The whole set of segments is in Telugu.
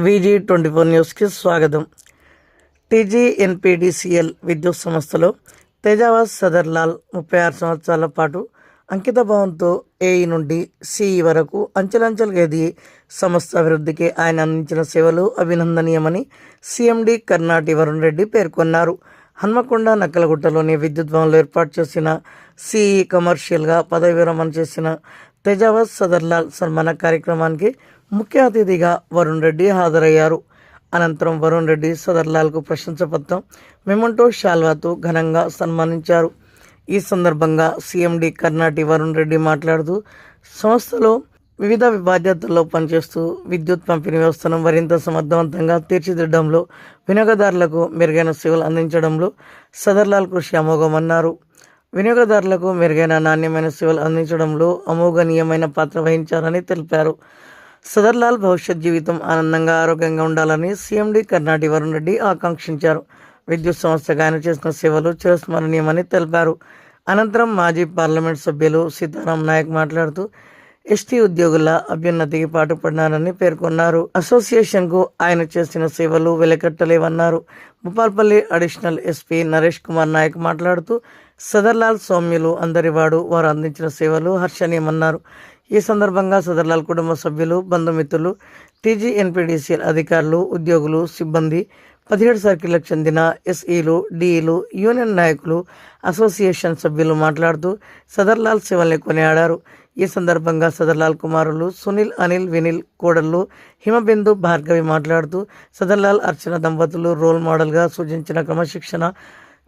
VG24 న్యూస్కి స్వాగతం. TGNPDCL విద్యుత్ సంస్థలో తేజావత్ సదర్లాల్ 36 సంవత్సరాల పాటు అంకితభావంతో ఏఈ నుండి సిఈ వరకు అంచెలంచెలుగా ఎదిగి సంస్థ అభివృద్ధికి ఆయన అందించిన సేవలు అభినందనీయమని సిఎండి కర్నాటి వరుణ్ రెడ్డి పేర్కొన్నారు. హన్మకొండ నక్కలగుట్టలోని విద్యుత్ భవన్లో ఏర్పాటు చేసిన సిఈ కమర్షియల్గా పదవి విరమణ చేసిన తేజావత్ సదర్లాల్ సన్మాన కార్యక్రమానికి ముఖ్య అతిథిగా వరుణ్ రెడ్డి హాజరయ్యారు. అనంతరం వరుణ్ రెడ్డి సదర్లాల్కు ప్రశంసపత్రం, మెమంటో శాల్వాతో ఘనంగా సన్మానించారు. ఈ సందర్భంగా సిఎండి కర్నాటి వరుణ్ రెడ్డి మాట్లాడుతూ, సంస్థలో వివిధ బాధ్యతల్లో పనిచేస్తూ విద్యుత్ పంపిణీ వ్యవస్థను మరింత సమర్థవంతంగా తీర్చిదిద్దడంలో, వినియోగదారులకు మెరుగైన సేవలు అందించడంలో సదర్లాల్ కృషి అమోఘమన్నారు. వినియోగదారులకు మెరుగైన నాణ్యమైన సేవలు అందించడంలో అమోఘనీయమైన పాత్ర వహించారని తెలిపారు. సదర్లాల్ భవిష్యత్ జీవితం ఆనందంగా, ఆరోగ్యంగా ఉండాలని సిఎండి కర్నాటి వరుణ్ రెడ్డి ఆకాంక్షించారు. విద్యుత్ సంస్థగా ఆయన చేసిన సేవలు చిరస్మరణీయమని తెలిపారు. అనంతరం మాజీ పార్లమెంట్ సభ్యులు సీతారాం నాయక్ మాట్లాడుతూ, ఎస్టీ ఉద్యోగుల అభ్యున్నతికి పాటుపడినారని పేర్కొన్నారు. అసోసియేషన్కు ఆయన చేసిన సేవలు వెలకట్టలేవన్నారు. భూపాల్పల్లి అడిషనల్ ఎస్పీ నరేష్ కుమార్ నాయక్ మాట్లాడుతూ, సదర్లాల్ సౌమ్యులు అందరివాడు, వారు అందించిన సేవలు హర్షణీయమన్నారు. ఈ సందర్భంగా సదర్లాల్ కుటుంబ సభ్యులు, బంధుమిత్రులు, TGNPDCL అధికారులు, ఉద్యోగులు, సిబ్బంది, 17 సర్కిళ్లకు చెందిన ఎస్ఈలు, డిఈలు, యూనియన్ నాయకులు, అసోసియేషన్ సభ్యులు మాట్లాడుతూ సదర్లాల్ సేవల్ని కొనియాడారు. ఈ సందర్భంగా సదర్లాల్ కుమారులు సునీల్, అనిల్, వినిల్, కోడళ్ళు హిమబిందు, భార్గవి మాట్లాడుతూ, సదర్లాల్, అర్చన దంపతులు రోల్ మోడల్గా సూచించిన క్రమశిక్షణ,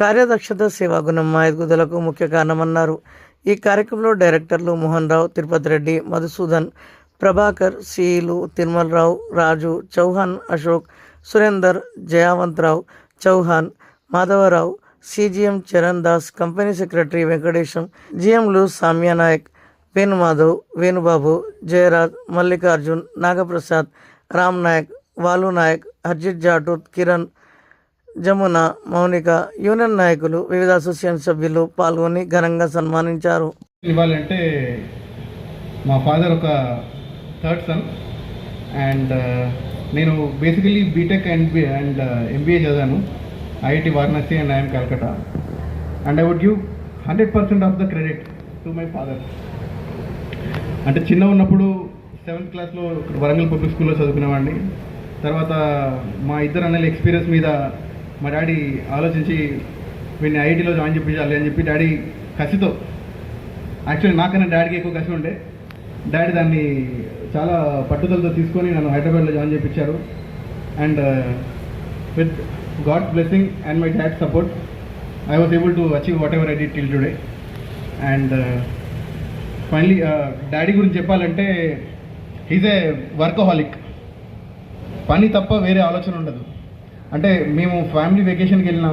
కార్యదక్షత, సేవాగుణం మా ఎదుగుదలకు ముఖ్య కారణమన్నారు. ఈ కార్యక్రమంలో డైరెక్టర్లు మోహన్ రావు, తిరుపతి రెడ్డి, మధుసూదన్, ప్రభాకర్, సిఈలు Tirumalarao, Raju, Chauhan, Ashok, Surender, Jayavantharao, Chauhan, Madhavarao, CGM Charan Das, company secretary Venkatesham, జిఎంలు సామ్యా నాయక్, వేణుమాధవ్, వేణుబాబు, జయరాజ్, మల్లికార్జున్, నాగప్రసాద్, రామ్ నాయక్, వాలు నాయక్, హర్జిత్ జాటూత్, కిరణ్, జమున, మౌనిక, యూనియన్ నాయకులు, వివిధ అసోసియేషన్ సభ్యులు పాల్గొని ఘనంగా సన్మానించారు. ఇవ్వాలంటే మా ఫాదర్ ఒక థర్డ్ సన్ అండ్ నేను బేసికలీ బీటెక్ అండ్ ఎంబీఏ చదివాను IIT Varanasi and IIM Calcutta and I would give 100% of the credit to my father. అంటే చిన్న ఉన్నప్పుడు 7th క్లాస్లో వరంగల్ పబ్లిక్ స్కూల్లో చదువుకునేవాడిని. తర్వాత మా ఇద్దరు అన్నల ఎక్స్పీరియన్స్ మీద మా డాడీ ఆలోచించి వీడిని ఐఐటీలో జాయిన్ చేయించాలి అని చెప్పి డాడీ కసితో, యాక్చువల్లీ నాకన్నా డాడీకి ఎక్కువ కసి ఉండే, డాడీ దాన్ని చాలా పట్టుదలతో తీసుకొని నన్ను హైదరాబాద్లో జాయిన్ చేయించారు. And with God's blessing and my dad support I was able to achieve whatever I did till today. And finally daddy గురించి చెప్పాలంటే హీజ్ ఏ వర్కహాలిక్. పని తప్ప వేరే ఆలోచన ఉండదు. అంటే మేము ఫ్యామిలీ వెకేషన్కి వెళ్ళినా,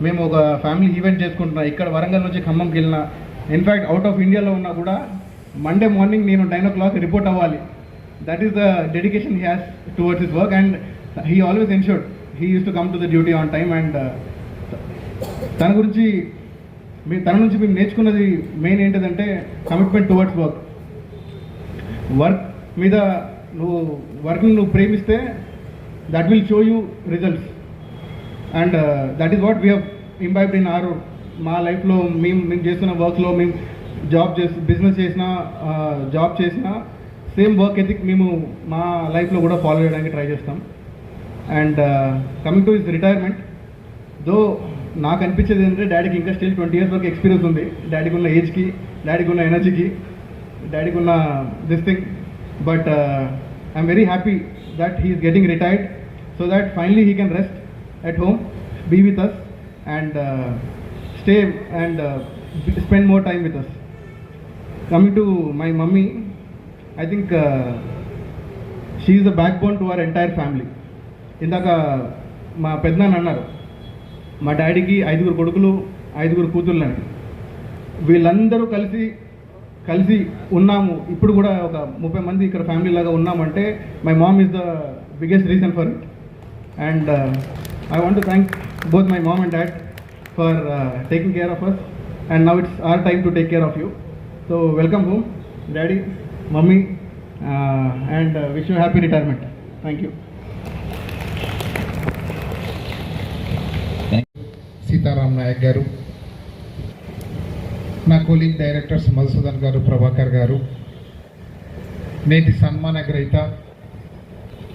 మేము ఒక ఫ్యామిలీ ఈవెంట్ చేసుకుంటున్నా, ఇక్కడ వరంగల్ నుంచి ఖమ్మంకి వెళ్ళినా, ఇన్ఫ్యాక్ట్ అవుట్ ఆఫ్ ఇండియాలో ఉన్నా కూడా మండే మార్నింగ్ నేను 9 o'clock రిపోర్ట్ అవ్వాలి. That is the dedication he has towards his work and he always ensured he use to come to the duty on time. And తన నుంచి మేము నేర్చుకున్నది మెయిన్ ఏంటిదంటే కమిట్మెంట్ టువర్డ్స్ వర్క్. వర్క్ మీద నువ్వు ప్రేమిస్తే that will show you results and that is what we have imbibed in our మా లైఫ్లో మేము చేస్తున్న వర్క్లో మేము బిజినెస్ చేసినా జాబ్ చేసినా సేమ్ వర్క్ ఎథిక్ మేము మా లైఫ్లో కూడా ఫాలో చేయడానికి ట్రై చేస్తాం. And coming to his retirement, though నాకు అనిపించేది ఏంటంటే డాడీకి ఇంకా స్టిల్ 20 years వరకు ఎక్స్పీరియన్స్ ఉంది. డాడీకి ఉన్న ఏజ్కి, డాడీకి ఉన్న ఎనర్జీకి, డాడీకి ఉన్న this thing. But I'm very happy that he is getting retired so that finally he can rest at home, be with us and stay and spend more time with us. Coming to my mummy, I think she is the backbone to our entire family. ఇందాక మా పెద్దనాన్న అన్నారు, మా డాడీకి 5 కొడుకులు 5 కూతుళ్ళని. వీళ్ళందరూ కలిసి ఉన్నాము. ఇప్పుడు కూడా ఒక 30 మంది ఇక్కడ ఫ్యామిలీ లాగా ఉన్నామంటే my mom is the biggest reason for it. And I want to thank both my mom and dad for taking care of us and now it's our time to take care of you. So welcome home daddy, mummy, and wish you happy retirement. Thank you. Sitaram Nayak గారు, నా కొలీగ్ డైరెక్టర్స్ మధుసూదన్ గారు, ప్రభాకర్ గారు, నేటి సన్మాన గ్రహీత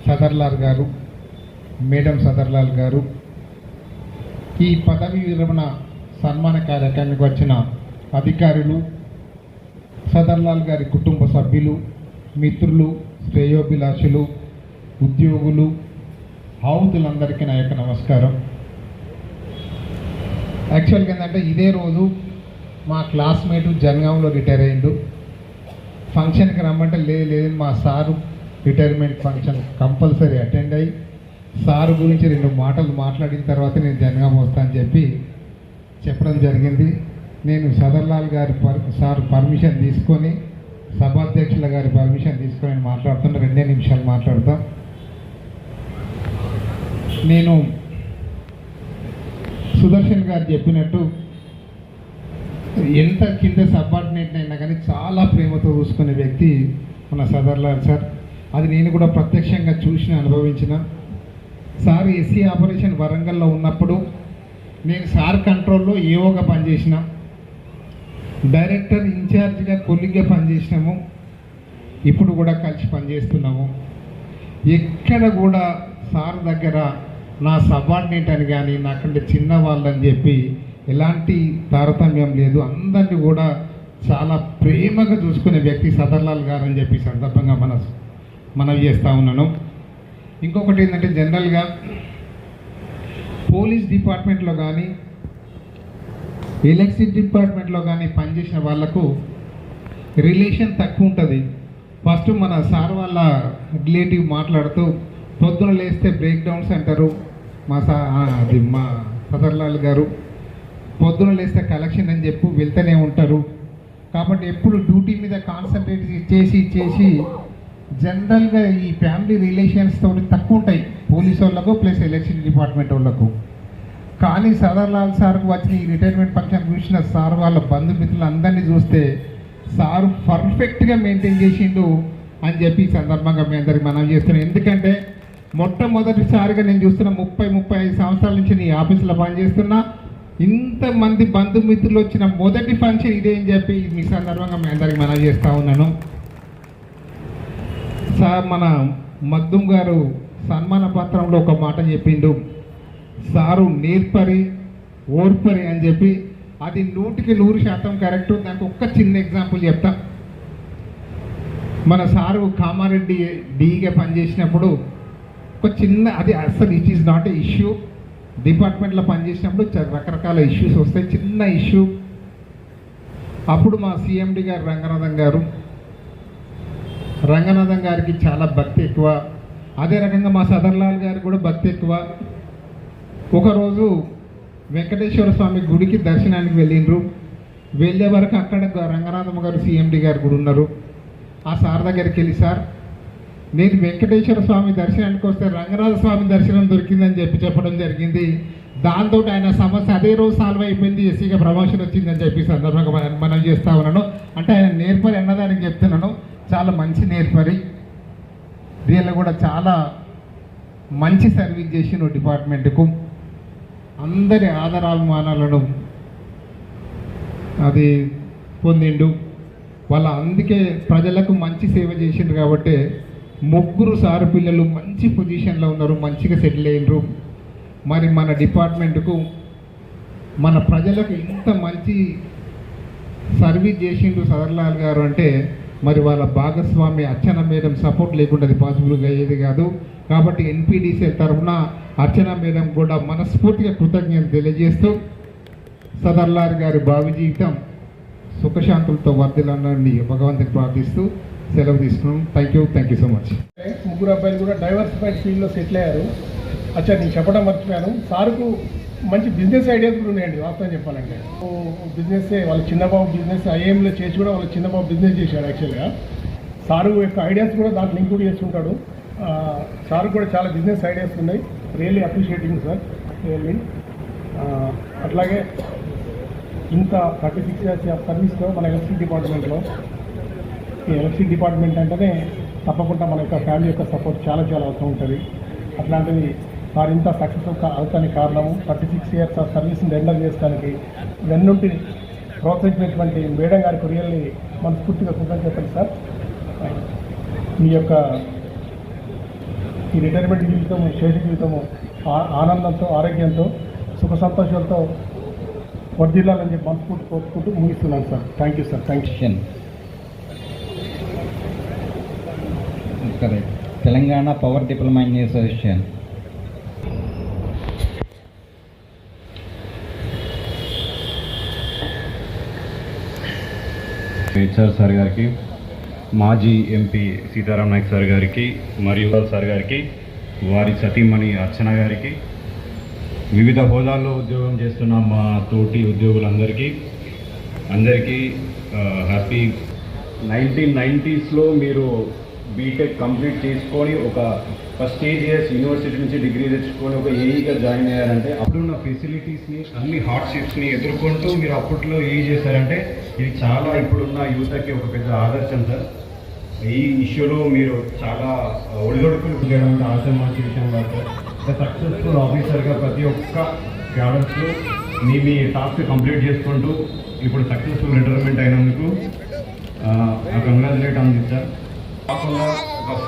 సదర్లాల్ గారు, మేడం సదర్లాల్ గారు, ఈ పదవి విరమణ సన్మాన కార్యక్రమానికి వచ్చిన అధికారులు, సదర్లాల్ గారి కుటుంబ సభ్యులు, మిత్రులు, శ్రేయోభిలాషులు, ఉద్యోగులు, ఆహుతులందరికీ నా యొక్క నమస్కారం. యాక్చువల్గా ఏంటంటే ఇదే రోజు మా క్లాస్మేటు జనగాంలో రిటైర్ అయ్యిండు. ఫంక్షన్కి రమ్మంటే లేదు మా sir retirement function compulsory attend అయ్యి సారు గురించి 2 మాటలు మాట్లాడిన తర్వాత నేను జనగాం వస్తానని చెప్పడం జరిగింది. నేను సదర్లాల్ గారి సార్ పర్మిషన్ తీసుకొని, సభాధ్యక్షుల గారి పర్మిషన్ తీసుకొని నేను మాట్లాడుతున్నా. 2 నిమిషాలు మాట్లాడతాం. నేను సుదర్శన్ గారు చెప్పినట్టు ఎంత కింద సబార్డినేట్ అయినా కానీ చాలా ప్రేమతో చూసుకునే వ్యక్తి మన సదర్లాల్ సార్. అది నేను కూడా ప్రత్యక్షంగా చూసిన, అనుభవించిన. సార్ ఎస్సీ ఆపరేషన్ వరంగల్లో ఉన్నప్పుడు నేను సార్ కంట్రోల్లో ఏఓగా పనిచేసిన, డైరెక్టర్ ఇన్ఛార్జ్గా కొలిగ్గా పనిచేసినాము. ఇప్పుడు కూడా కలిసి పనిచేస్తున్నాము. ఎక్కడ కూడా సార్ దగ్గర నా సబార్డినేట్ అని కానీ నాకంటే చిన్న వాళ్ళని చెప్పి ఎలాంటి తారతమ్యం లేదు. అందరినీ కూడా చాలా ప్రేమగా చూసుకునే వ్యక్తి సదర్లాల్ గారు అని చెప్పి సందర్భంగా మనవి చేస్తూ ఉన్నాను. ఇంకొకటి ఏంటంటే జనరల్గా పోలీస్ డిపార్ట్మెంట్లో కానీ ఎలక్ట్రిసిటీ డిపార్ట్మెంట్లో కానీ పనిచేసిన వాళ్ళకు రిలేషన్ తక్కువ ఉంటుంది. ఫస్ట్ మన సార్ వాళ్ళ రిలేటివ్ మాట్లాడుతూ పొద్దున లేస్తే బ్రేక్ డౌన్స్ అంటారు. మా సదర్లాల్ గారు పొద్దున లేస్తే కలెక్షన్ అని చెప్పి వెళ్తూనే ఉంటారు. కాబట్టి ఎప్పుడు డ్యూటీ మీద కాన్సన్ట్రేట్ చేసి జనరల్గా ఈ ఫ్యామిలీ రిలేషన్స్ తోటి తక్కువ ఉంటాయి పోలీస్ వాళ్ళకు ప్లస్ ఎలక్షన్ డిపార్ట్మెంట్ వాళ్ళకు. కానీ సదర్లాల్ సార్కు వచ్చిన ఈ రిటైర్మెంట్ ఫంక్షన్ చూసిన సార్ వాళ్ళ బంధుమిత్రులు అందరినీ చూస్తే సారు పర్ఫెక్ట్గా మెయింటైన్ చేసిండు అని చెప్పి ఈ సందర్భంగా మీ అందరికి మనం చేస్తున్నాం. ఎందుకంటే మొట్టమొదటిసారిగా నేను చూస్తున్న 30-35 సంవత్సరాల నుంచి నీ ఆఫీసులో పనిచేస్తున్నా, ఇంతమంది బంధుమిత్రులు వచ్చిన మొదటి ఫంక్షన్ ఇదే అని చెప్పి మీ సందర్భంగా మీ అందరికి మనం చేస్తూ ఉన్నాను. సార్ మన మగ్దుం గారు సన్మాన పత్రంలో ఒక మాట చెప్పిండు, సారు నేర్పరి ఓర్పరి అని చెప్పి. అది 100% కరెక్ట్. దానికి ఒక్క చిన్న ఎగ్జాంపుల్ చెప్తా. మన సారు కామారెడ్డి డీగా పనిచేసినప్పుడు ఒక చిన్న, అది అసలు it is not a issue. డిపార్ట్మెంట్లో పనిచేసినప్పుడు రకరకాల ఇష్యూస్ వస్తాయి. చిన్న ఇష్యూ అప్పుడు మా సిఎండి గారు రంగనాథం గారికి చాలా భక్తి ఎక్కువ. అదే రకంగా మా సదర్లాల్ గారికి కూడా భక్తి ఎక్కువ. ఒకరోజు వెంకటేశ్వర స్వామి గుడికి దర్శనానికి వెళ్ళిండ్రు. వెళ్ళే వరకు అక్కడ రంగనాథం గారు సిఎండి గారు కూడా ఉన్నారు. ఆ సార్ దగ్గరికి వెళ్ళి, సార్ నేను వెంకటేశ్వర స్వామి దర్శనానికి వస్తే రంగనాథ స్వామి దర్శనం దొరికిందని చెప్పడం జరిగింది. దాంతో ఆయన సమస్య అదే రోజు సాల్వ్ అయిపోయింది, ఎస్సీగా ప్రమోషన్ వచ్చిందని చెప్పి సందర్భంగా మనం చేస్తూ ఉన్నాను. అంటే ఆయన నేర్పరి అన్నదానికి చెప్తున్నాను. చాలా మంచి నేర్పరి. దీనిలో కూడా చాలా మంచి సర్వీస్ చేసిన డిపార్ట్మెంట్కు అందరి ఆదరాభిమానాలను అది పొందిండు. వాళ్ళ అందుకే ప్రజలకు మంచి సేవ చేసిండ్రు. కాబట్టి 3 సారు పిల్లలు మంచి పొజిషన్లో ఉన్నారు, మంచిగా సెటిల్ అయినరు. మరి మన డిపార్ట్మెంట్కు మన ప్రజలకు ఇంత మంచి సర్వీస్ చేసిండ్రు సదర్లాల్ గారు అంటే మరి వాళ్ళ భాగస్వామి అర్చన మేడం సపోర్ట్ లేకుండా అది పాసిబుల్గా అయ్యేది కాదు. కాబట్టి ఎన్పీడీసీ తరఫున అర్చన మేడం కూడా మనస్ఫూర్తిగా కృతజ్ఞతలు తెలియజేస్తూ సదర్లాల్ గారి భావి జీవితం సుఖశాంతులతో వర్ధిల్లాలని భగవంతుని ప్రార్థిస్తూ సెలవు తీసుకున్నాం. Thank you so much. 3 అబ్బాయిలు కూడా డైవర్సిఫైడ్ ఫీల్డ్లో సెటిల్ అయ్యారు. అచ్చా, నేను చెప్పడం మర్చిపోయాను. సార్కు మంచి బిజినెస్ ఐడియాస్ కూడా ఉన్నాయండి. వాస్తవం చెప్పాలంటే బిజినెస్ వాళ్ళ చిన్నబాబు బిజినెస్ ఐఏఎంలో చేసి కూడా వాళ్ళ చిన్నబాబు బిజినెస్ చేశాడు. యాక్చువల్గా సారు యొక్క ఐడియాస్ కూడా దాంట్లో లింక్ కూడా చేస్తుంటాడు. సార్ కూడా చాలా బిజినెస్ ఐడియాస్ ఉన్నాయి. Really appreciating sir, really. అట్లాగే ఇంత 36 years ఆఫ్ సర్వీస్లో మన ఎలక్ట్రిసిటీ డిపార్ట్మెంట్లో, ఈ ఎలక్ట్రిసిటీ డిపార్ట్మెంట్ అంటేనే తప్పకుండా మన యొక్క ఫ్యామిలీ యొక్క సపోర్ట్ చాలా అవసరం ఉంటుంది. అట్లాంటిది సార్ ఇంత సక్సెస్ఫుల్ అవుతానికి కారణము 36 ఇయర్స్ ఆఫ్ సర్వీస్ని రెండర్ చేస్తానికి వెన్నుంటి ప్రోత్సహించినటువంటి మేడం గారికి రియల్లీ మనస్ఫూర్తిగా కృతజ్ఞతలు సార్. మీ యొక్క ఈ రిటైర్మెంట్ జీవితము శేష జీవితము ఆనందంతో ఆరోగ్యంతో సుఖ సంతోషాలతో వర్ధిల్లాలని చెప్పి మనస్ఫూర్తి కోరుకుంటూ ముగిస్తున్నాను sir. Thank you sir. Thank you. Correct. Telangana power diploma engineers association. HR sir గారికి, మాజీ ఎంపీ సీతారాం నాయక్ సార్ గారికి మరియు సార్ గారికి, వారి సతీమణి అర్చన గారికి, వివిధ హోదాల్లో ఉద్యోగం చేస్తున్న మా తోటి ఉద్యోగులందరికీ హ్యాపీ. 1990s మీరు బీటెక్ కంప్లీట్ చేసుకొని ఒక ప్రెస్టీజియస్ యూనివర్సిటీ నుంచి డిగ్రీ తెచ్చుకొని ఒక ఏఈగా జాయిన్ అయ్యారంటే అప్పుడున్న ఫెసిలిటీస్ని అన్ని హార్డ్షిప్స్ని ఎదుర్కొంటూ మీరు అప్పట్లో ఏఈ చేశారంటే ఇది చాలా ఇప్పుడున్న యువతకి ఒక పెద్ద ఆదర్శం సార్. ఈ ఇష్యూలో మీరు చాలా ఒడిదొడుకులు చేయడం ఆశమాసి విషయం కాదు సార్. సక్సెస్ఫుల్ ఆఫీసర్గా ప్రతి ఒక్క క్యాడర్స్లో మీ టాస్క్ కంప్లీట్ చేసుకుంటూ ఇప్పుడు సక్సెస్ఫుల్ రిటైర్మెంట్ అయినందుకు కంగ్రాచులేట్ అంది సార్. కాకుండా ఒక